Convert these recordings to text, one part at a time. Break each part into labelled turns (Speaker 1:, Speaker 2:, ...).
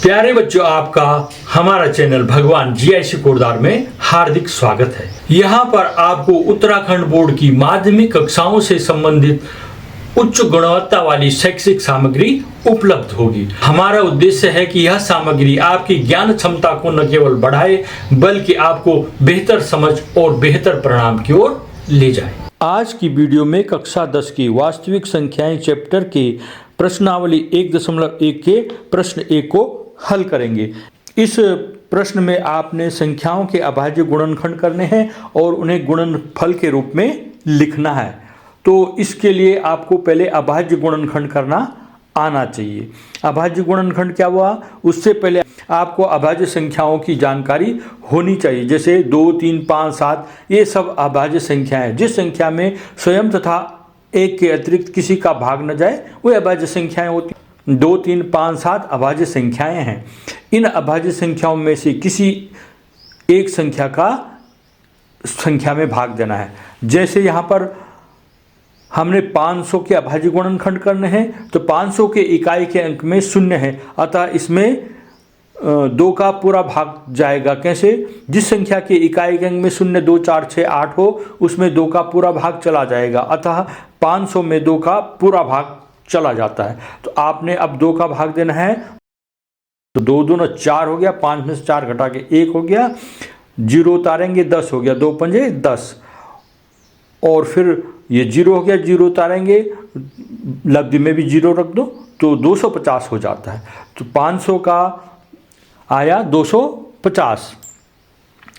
Speaker 1: प्यारे बच्चों, आपका हमारा चैनल भगवान जीआईसी कोरदार में हार्दिक स्वागत है। यहाँ पर आपको उत्तराखंड बोर्ड की माध्यमिक कक्षाओं से संबंधित उच्च गुणवत्ता वाली शैक्षिक सामग्री उपलब्ध होगी। हमारा उद्देश्य है कि यह सामग्री आपकी ज्ञान क्षमता को न केवल बढ़ाए बल्कि आपको बेहतर समझ और बेहतर परिणाम की ओर ले जाए। आज की वीडियो में कक्षा 10 की वास्तविक संख्याएं चैप्टर के प्रश्नावली 1.1 के प्रश्न 1 को हल करेंगे। इस प्रश्न में आपने संख्याओं के अभाज्य गुणनखंड करने हैं और उन्हें गुणनफल के रूप में लिखना है। तो इसके लिए आपको पहले अभाज्य गुणनखंड करना आना चाहिए। अभाज्य गुणनखंड क्या हुआ, उससे पहले आपको अभाज्य संख्याओं की जानकारी होनी चाहिए। जैसे 2, 3, 5, 7 ये सब अभाज्य संख्याएं हैं। जिस संख्या में स्वयं तथा एक के अतिरिक्त किसी का भाग न जाए वह अभाज्य संख्याएं होती। 2, 3, 5, 7 अभाज्य संख्याएं हैं। इन अभाज्य संख्याओं में से किसी एक संख्या का संख्या में भाग देना है। जैसे यहाँ पर हमने 500 के अभाज्य गुणनखंड करने हैं तो 500 के इकाई के अंक में 0 है, अतः इसमें 2 का पूरा भाग जाएगा। कैसे? जिस संख्या के इकाई के अंक में 0, 2, 4, 6, 8 हो उसमें 2 का पूरा भाग चला जाएगा, अतः 500 में 2 का पूरा भाग चला जाता है। तो आपने अब 2 का भाग देना है, तो 2 दूना 4 हो गया, 5 में से 4 घटा के 1 हो गया, 0 उतारेंगे 10 हो गया, 2 पंजे 10, और फिर ये 0 हो गया, 0 उतारेंगे, लब्धि में भी 0 रख दो तो 250 हो जाता है। तो 500 का आया 250।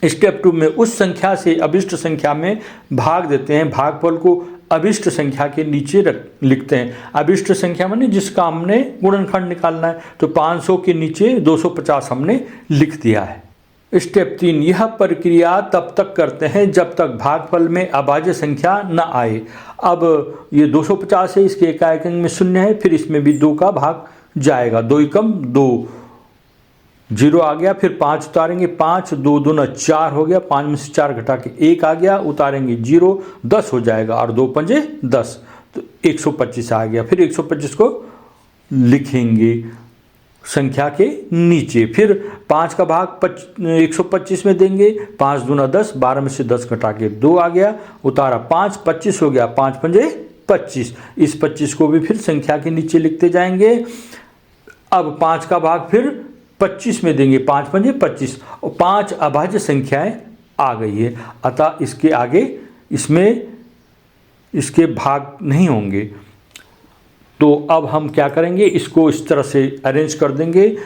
Speaker 1: स्टेप 2 में उस संख्या से अभिष्ट संख्या में भाग देते हैं। भागफल को अभिष्ट संख्या के नीचे लिखते हैं। अभिष्ट संख्या माने जिसका हमने गुणनखंड निकालना है, तो 500 के नीचे 250 हमने लिख दिया है। स्टेप 3, यह प्रक्रिया तब तक करते हैं जब तक भागफल में अभाज्य संख्या न आए। अब ये 250 है, इसके इकाई अंक में 0 है, फिर इसमें भी 2 का भाग जाएगा। 2 एकम 2, 0 आ गया, फिर 5 उतारेंगे, 5, 2 दूना 4 हो गया, 5 में से 4 घटा के 1 आ गया, उतारेंगे 0, 10 हो जाएगा, और 2 पंजे 10, तो 125 आ गया। फिर 125 को लिखेंगे संख्या के नीचे। फिर 5 का भाग 125 में देंगे, 5 दूना 10, 12 में से 10 घटा के 2 आ गया, उतारा 5, 25 हो गया, 5 पंजे 25। इस 25 को भी फिर संख्या के नीचे लिखते जाएंगे। अब 5 का भाग फिर 25 में देंगे, 5 पंजे 25, और 5 अभाज्य संख्याएं आ गई है, अतः इसके आगे इसमें इसके भाग नहीं होंगे। तो अब हम क्या करेंगे, इसको इस तरह से अरेंज कर देंगे।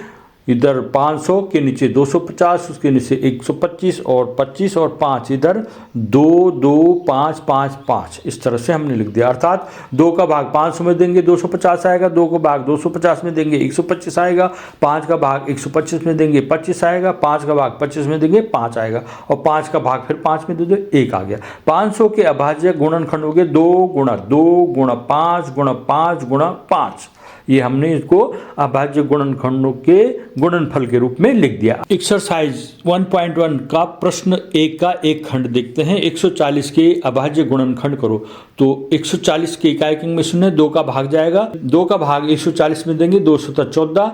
Speaker 1: इधर 500 के नीचे 250, उसके नीचे 125 और 25 और 5, इधर 2, 2, 5, 5, 5, इस तरह से हमने लिख दिया। अर्थात 2 का भाग 500 में देंगे 250 आएगा, 2 का भाग 250 में देंगे 125 आएगा, 5 का भाग 125 में देंगे 25 आएगा, 5 का भाग 25 में देंगे 5 आएगा, और 5 का भाग फिर 5 में दे दो 1 आ गया। 500 के अभाज्य गुणनखंड हो गए 2 गुणा 2 गुणा 5 गुणा 5 गुणा 5। ये हमने इसको अभाज्य गुणनखंडों के गुणनफल के रूप में लिख दिया। एक्सरसाइज 1.1 का प्रश्न 1 का एक खंड देखते हैं। 140 के अभाज्य गुणनखंड करो। तो 140 के इकाई अंक में 0, 2 का भाग जाएगा, 2 का भाग 140 में देंगे, 2 सता 14,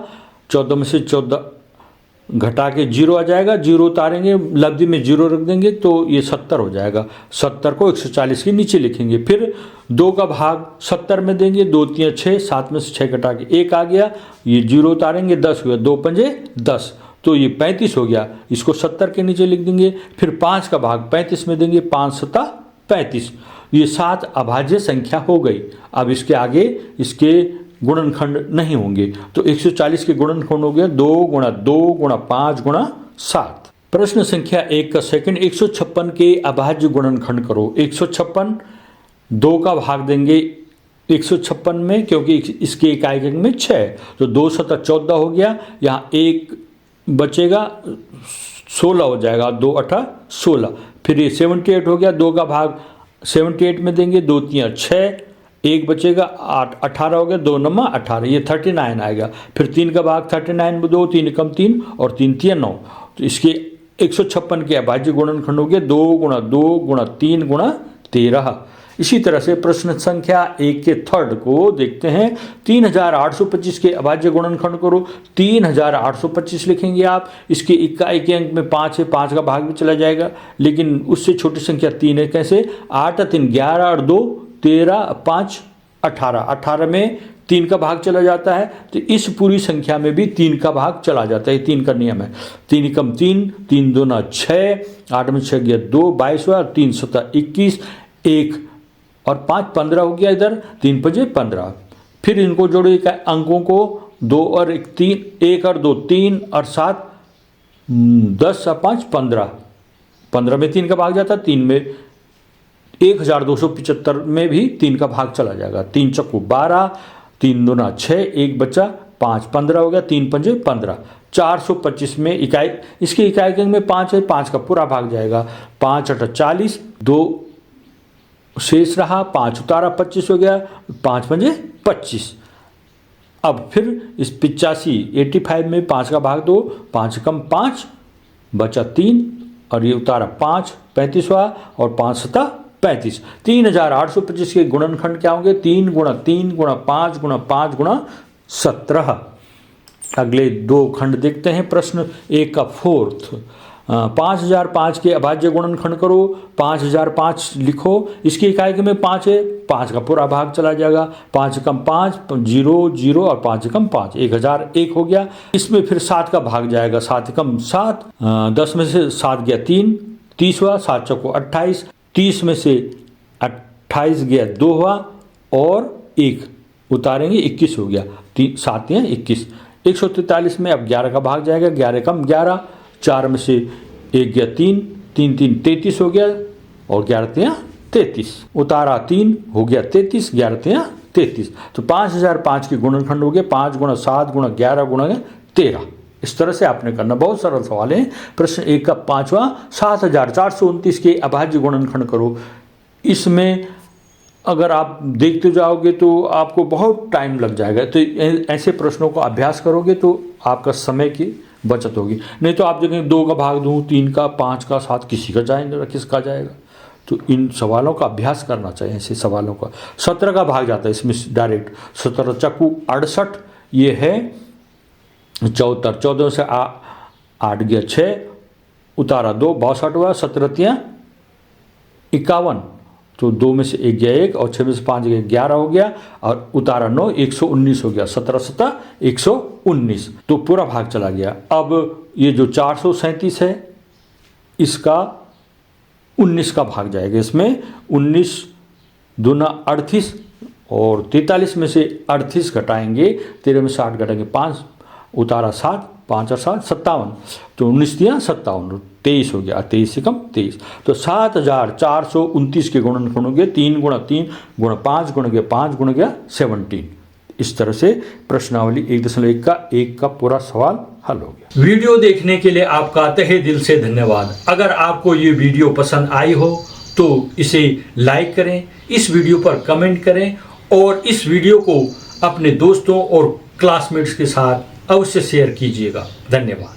Speaker 1: 14 में से 14 घटा के 0 आ जाएगा, 0 उतारेंगे, लब्धि में 0 रख देंगे, तो ये 70 हो जाएगा। 70 को 140 के नीचे लिखेंगे। फिर 2 का भाग 70 में देंगे, 2 3 6, 7 में से 6 घटा के 1 आ गया, ये 0 उतारेंगे, 10 हो गया, 2 पंजे 10, तो ये 35 हो गया, इसको 70 के नीचे लिख देंगे। फिर 5 का भाग 35 में देंगे, 5 सता 35, ये 7 अभाज्य संख्या हो गई। अब इसके आगे इसके गुणनखंड नहीं होंगे, तो 140 के गुणनखंड हो गया 2 गुणा 2 गुणा 5 गुणा 7। प्रश्न संख्या 1 का सेकंड, 156 के अभाज्य गुणनखंड करो। 156, 2 का भाग देंगे 156 में, क्योंकि इसके इकाई अंक में 6, तो 2 सता 14 हो गया, यहाँ 1 बचेगा, 16 हो जाएगा, 2 8 16। फिर ये 78 हो गया, 2 का भाग 78 में देंगे, 2 3 6, 1 बचेगा, 8 18 हो गया, 2 9 18, ये 39 आएगा। फिर 3 का भाग 39 में 2, 3 कम 3 और 3 3 9, तो इसके 156 के अभाज्य गुणनखंड हो गया 2 गुणा 2 गुणा 3 गुणा 13। इसी तरह से प्रश्न संख्या 1 के थर्ड को देखते हैं। 3825 के अभाज्य गुणनखंड करो। 3825 लिखेंगे आप। इसके इकाई के अंक में 5 है, 5 का भाग भी चला जाएगा, लेकिन उससे छोटी संख्या 3 है। कैसे? 8 3 11 और 2 13, 5 18, 18 में 3 का भाग चला जाता है, तो इस पूरी संख्या में भी 3 का भाग चला जाता है। 3 का नियम है। 3 एकम 3, 3 दूना 6, 8 में 6 गया 2, 22 हुआ, 3 7 21, 1 और 5 15 हो गया। इधर 3 5 15। फिर इनको जोड़ो अंकों को, 2 और 1 3, 1 और 2 3 और 7 10 और 5 15। 15 में 3 का भाग जाता है। 3 में 1275 में भी 3 का भाग चला जाएगा। 3 चक्कू 12, 3 दूना 6, 1 बचा 5 15 हो गया। 3 पंजे 15। 425 में इकाई, इसके इकाई के अंक में 5 है, 5 का पूरा भाग जाएगा। 5 8 40, 2 शेष रहा, 5 उतारा 25 हो गया। 5 पंजे 25। अब फिर इस 85 में 5 का भाग दो, 5 कम 5 बचा 3 और ये उतारा 5 35 हुआ और 5 7 35। 3825 के गुणनखंड क्या होंगे? 3 गुणा 3 गुणा 5 गुणा 5 गुणा 17। अगले 2 खंड देखते हैं। प्रश्न 1 का फोर्थ। 5005 के अभाज्य गुणनखंड करो। 5005 लिखो। इसकी इकाई के में 5 है, 5 का पूरा भाग चला जाएगा। 5 कम 5 0 0 और 5 कम 5 1001 हो गया। इसमें फिर 7 का भाग जाएगा। 7 कम 7, 10 में से 7 गया 3, 30 हुआ। 7 चौको 28, 30 में से 28 गया 2 हुआ और 1 उतारेंगे 21 हो गया। 7 या 21। 143 में अब 11 का भाग जाएगा। 11 कम 11, 4 में से 1 गया 3, 3 3 33 हो गया और 11 3 33 उतारा 3 हो गया 33, 11 3 33। तो 5005 के गुणनखंड हो गए 5 गुणा 7 गुणा 11 गुणा 13। इस तरह से आपने करना। बहुत सरल सवाल है। प्रश्न 1 का 5वां। 7429 के अभाज्य गुणनखंड करो। इसमें अगर आप देखते जाओगे तो आपको बहुत टाइम लग जाएगा। तो ऐसे प्रश्नों का अभ्यास करोगे तो आपका समय की बचत होगी। नहीं तो आप देखेंगे 2 का भाग दूँ, 3 का, 5 का, 7 किसी का जाएगा, किसका जाएगा। तो इन सवालों का अभ्यास करना चाहिए। ऐसे सवालों का 17 का भाग जाता है इसमें डायरेक्ट। 17 चक्कू 68, ये है 74। 14 से 8 गया 6, उतारा 2 62 हुआ। 17 3 51, तो 2 में से 1 गया 1 और 6 में से 5 गया 11 हो गया और उतारा 9 119 हो गया। 17 7 119, तो पूरा भाग चला गया। अब ये जो 437 है इसका 19 का भाग जाएगा। इसमें 19 दूना 38 और 43 में से 38 घटाएंगे, 13 में से 8 घटाएंगे 5, उतारा 7, 5 और 7 57, तो 19 दिया 57, 23 हो गया। 23 से कम 23, तो 7429 के गुणनखंड हो गए 3 गुणा 3 गुणा 5 गुणा गया 5 गुणा गया 17। इस तरह से प्रश्नावली 1.1 का 1 का पूरा सवाल हल हो गया। वीडियो देखने के लिए आपका तहे दिल से धन्यवाद। अगर आपको ये वीडियो पसंद आई हो तो इसे लाइक करें, इस वीडियो पर कमेंट करें और इस वीडियो को अपने दोस्तों और क्लासमेट्स के साथ अवश्य शेयर कीजिएगा। धन्यवाद।